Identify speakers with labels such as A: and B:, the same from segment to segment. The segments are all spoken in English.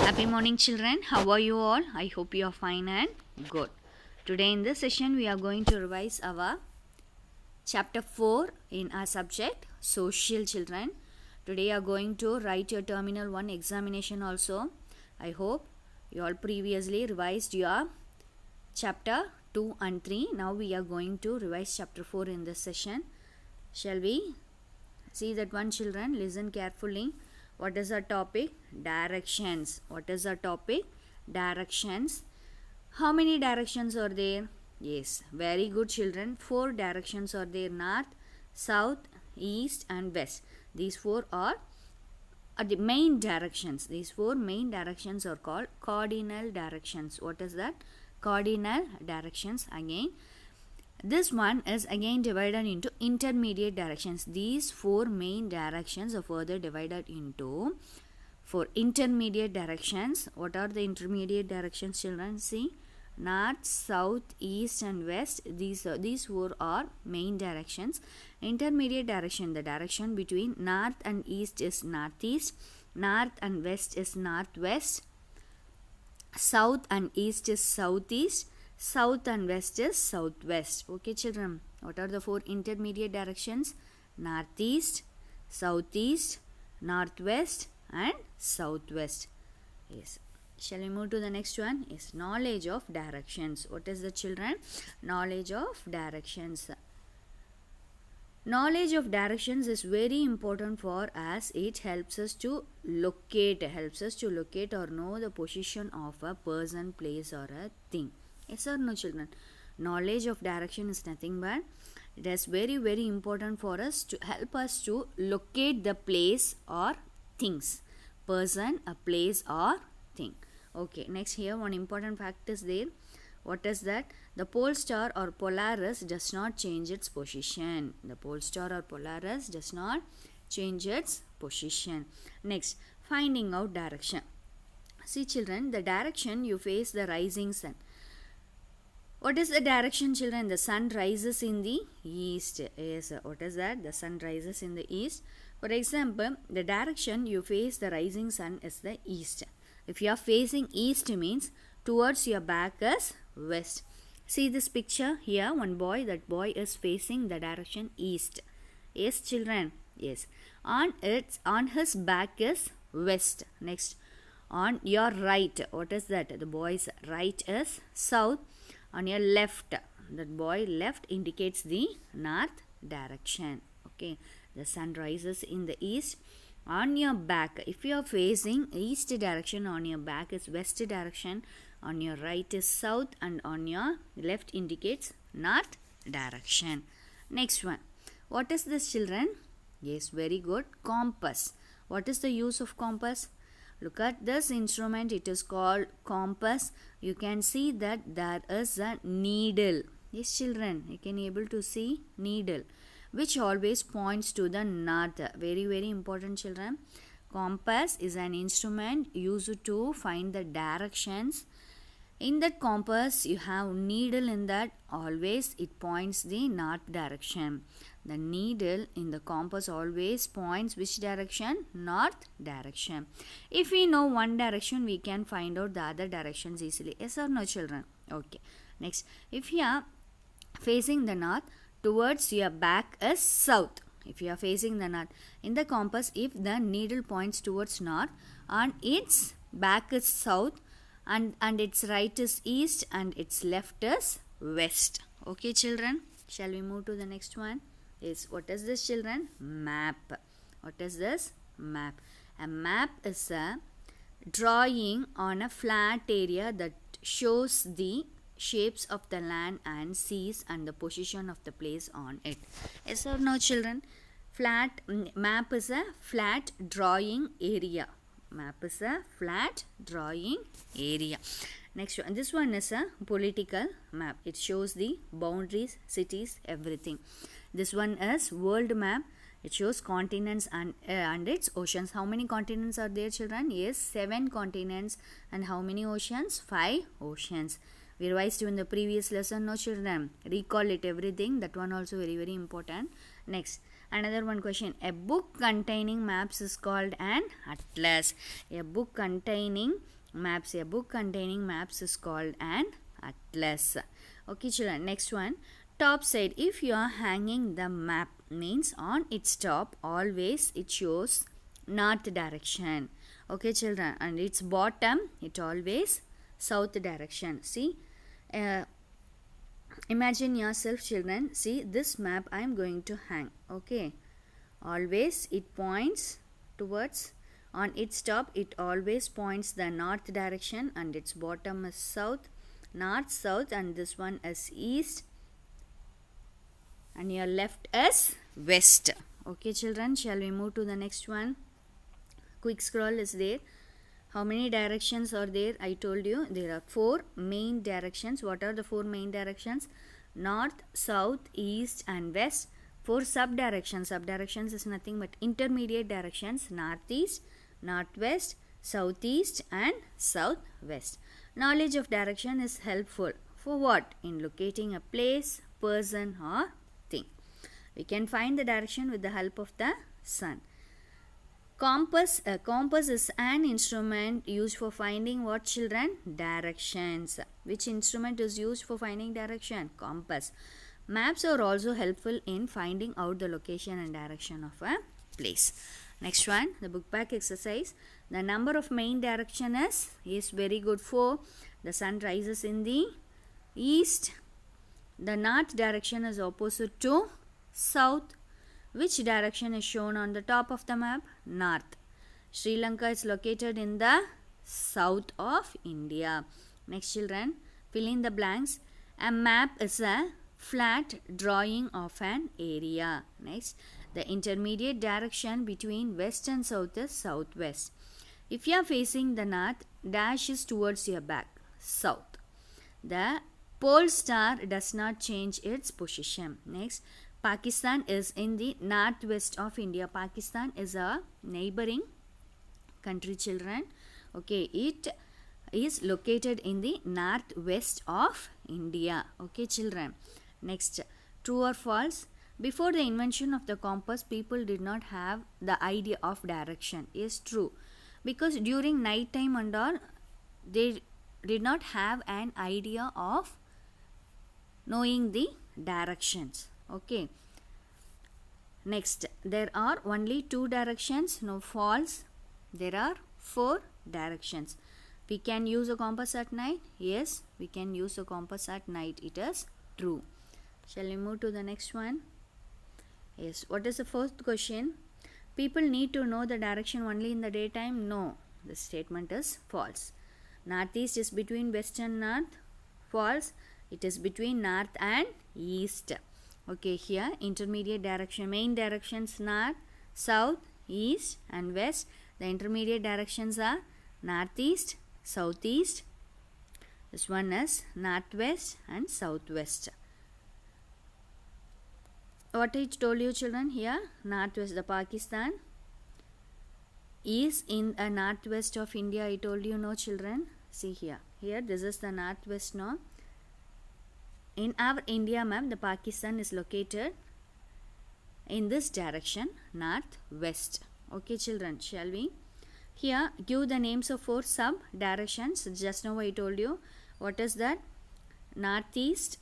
A: Happy morning, children. How are you all? I hope you are fine and good. Today, in this session, we are going to revise our chapter 4 in our subject social children. Today, you are going to write your terminal 1 examination also. I hope you all previously revised your chapter 2 and 3. Now, we are going to revise chapter 4 in this session. Shall we see that one, children? Listen carefully. What is our topic? Directions. What is our topic? Directions. How many directions are there? Yes, very good, children. 4 directions are there: north, south, east and west. These 4 are the main directions. These 4 main directions are called cardinal directions. What is that? Cardinal directions. Again, this one is again divided into intermediate directions. These 4 main directions are further divided into 4 intermediate directions. What are the intermediate directions, children? See, north, south, east and west. These 4 are main directions. Intermediate direction, the direction between north and east is northeast, north and west is northwest, south and east is southeast, south and west is southwest. Okay, children, what are the 4 intermediate directions? Northeast, southeast, northwest and southwest. Yes. Shall we move to the next one? Is knowledge of directions. What is the, children? Knowledge of directions. Knowledge of directions is very important for us. It helps us to locate or know the position of a person, place or a thing. Yes or no, children? Knowledge of direction is nothing but it is very important for us to help us to locate the place or things. Person, a place or thing. Okay, next here one important fact is there. What is that? The pole star or Polaris does not change its position. The pole star or Polaris does not change its position. Next, finding out direction. See, children, the direction you face the rising sun. What is the direction, children? The sun rises in the east. Yes, what is that? The sun rises in the east. For example, the direction you face the rising sun is the east. If you are facing east, means towards your back is west. See this picture here, one boy, that boy is facing the direction east. Yes, children. Yes. On his back is west. Next, on your right, what is that? The boy's right is south. On your left, that boy left indicates the north direction. Okay, the sun rises in the east. On your back, if you are facing east direction, on your back is west direction, on your right is south and on your left indicates north direction. Next one, what is this, children? Yes, very good. Compass. What is the use of compass? Look at this instrument, it is called compass. You can see that there is a needle. Yes, children, you can able to see needle, which always points to the north. Very important, children. Compass is an instrument used to find the directions. In that compass, you have needle in that, always it points the north direction. The needle in the compass always points which direction? North direction. If we know one direction, we can find out the other directions easily. Yes or no, children? Okay. Next, if you are facing the north, towards your back is south. If you are facing the north, in the compass, if the needle points towards north and its back is south and its right is east and its left is west. Okay, children, shall we move to the next one? Is what is this, children? Map. What is this? Map. A map is a drawing on a flat area that shows the shapes of the land and seas and the position of the place on it. Yes or no, children? Map is a flat drawing area. Map is a flat drawing area. Next one, this one is a political map. It shows the boundaries, cities, everything. This one is world map. It shows continents and its oceans. How many continents are there, children? Yes, 7 continents. And how many oceans? 5 oceans. We revised in the previous lesson, no, children? Recall it, everything. That one also very important. Next, Another one question. A book containing maps is called an atlas. A book containing maps is called an atlas. Okay children, next one. Top side. If you are hanging the map, means on its top always it shows north direction. Okay children, and its bottom it always south direction. See, imagine yourself children. See, this map I am going to hang. Okay, always it points towards, on its top it always points the north direction, and its bottom is south, north, south, and this one is east, and your left is west. Okay children, shall we move to the next one? Quick scroll is there. How many directions are there? I told you there are 4 main directions. What are the 4 main directions? North, south, east and west. 4 sub directions. Sub directions is nothing but intermediate directions. Northeast, northwest, southeast and southwest. Knowledge of direction is helpful for what? In locating a place, person or thing. We can find the direction with the help of the sun. Compass. A compass is an instrument used for finding what children? Directions. Which instrument is used for finding direction? Compass. Maps are also helpful in finding out the location and direction of a place. Next one, the book back exercise. The number of main direction is very good. 4. The sun rises in the east. The north direction is opposite to south. Which direction is shown on the top of the map? North. Sri Lanka is located in the south of India. Next children, fill in the blanks. A map is a flat drawing of an area. Next, the intermediate direction between west and south is southwest. If you are facing the north, dash is towards your back, south. The pole star does not change its position. Next, Pakistan is in the northwest of India. Pakistan is a neighboring country children. Okay, it is located in the northwest of India. Okay children. Next, true or false? Before the invention of the compass, people did not have the idea of direction. Is true. Because during night time and all, they did not have an idea of knowing the directions. Okay. Next, there are only 2 directions. No, false. There are 4 directions. We can use a compass at night. Yes, we can use a compass at night. It is true. Shall we move to the next one? Yes. What is the first question? People need to know the direction only in the daytime. No, the statement is false. Northeast is between west and north. False. It is between north and east. Okay, here intermediate direction, main directions north, south, east and west. The intermediate directions are northeast, southeast. This one is northwest and southwest. What I told you children here, northwest, the Pakistan is in a northwest of India. I told you, no children. See here, this is the northwest now. In our India map, the Pakistan is located in this direction, northwest. Okay children, shall we? Here, give the names of 4 sub directions. Just now I told you. What is that? Northeast.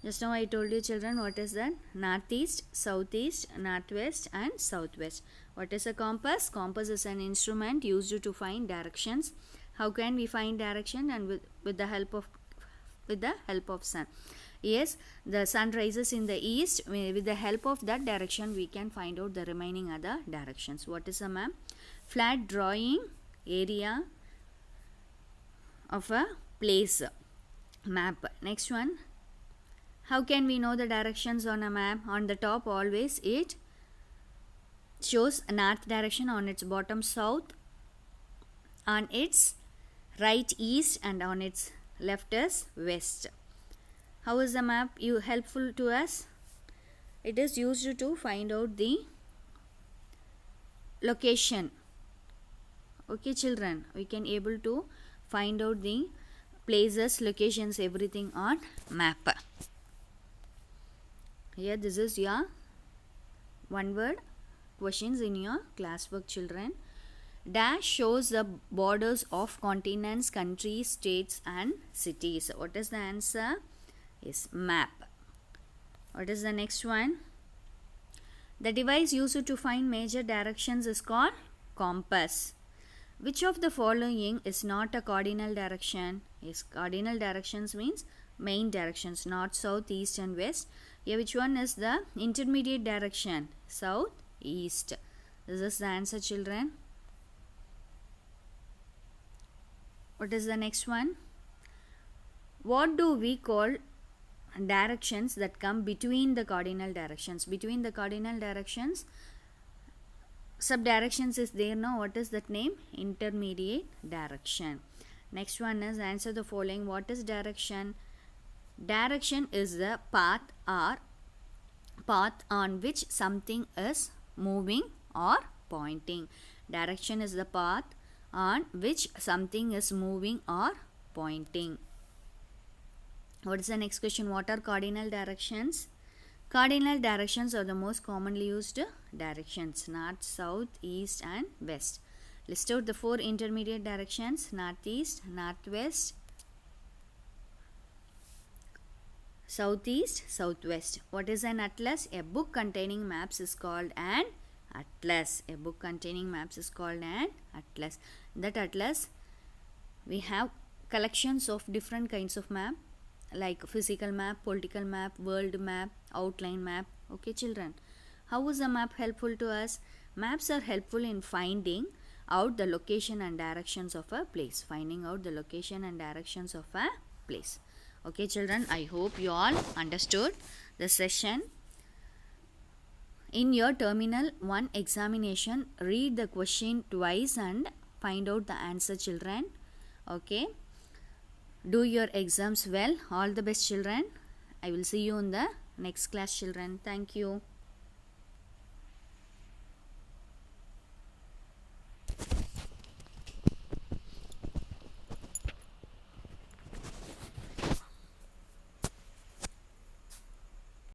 A: Just now I told you children, what is that? Northeast, southeast, northwest and southwest. What is a compass? Compass is an instrument used to find directions. How can we find direction? And with the help of sun. Yes, the sun rises in the east. With the help of that direction, we can find out the remaining other directions. What is a map? Flat drawing area of a place. Map. Next one. How can we know the directions on a map? On the top always it shows north direction, on its bottom south, on its right east and on its left is west. How is the map helpful to us? It is used to find out the location. Okay children, we can able to find out the places, locations, everything on map. Here this is your one word questions in your classwork, children. Dash shows the borders of continents, countries, states and cities. What is the answer? Is map. What is the next one? The device used to find major directions is called compass. Which of the following is not a cardinal direction? Is cardinal directions means main directions, north, south, east and west. Here which one is the intermediate direction? South, east. This is the answer, children. What is the next one? What do we call directions that come between the cardinal directions? Between the cardinal directions, subdirections is there, no? What is that name? Intermediate direction. Next one is answer the following. What is direction? Direction is the path or path on which something is moving or pointing. Direction is the path on which something is moving or pointing. What is the next question? What are cardinal directions? Cardinal directions are the most commonly used directions: north, south, east and west. List out the 4 intermediate directions: northeast, northwest, southeast, southwest. What is an atlas? A book containing maps is called an atlas. A book containing maps is called an atlas. In that atlas, we have collections of different kinds of map, like physical map, political map, world map, outline map. Okay, children. How is a map helpful to us? Maps are helpful in finding out the location and directions of a place. Finding out the location and directions of a place. Okay, children. I hope you all understood the session. In your Terminal 1 examination, read the question twice and find out the answer, children. Okay. Do your exams well. All the best, children. I will see you in the next class, children. Thank you.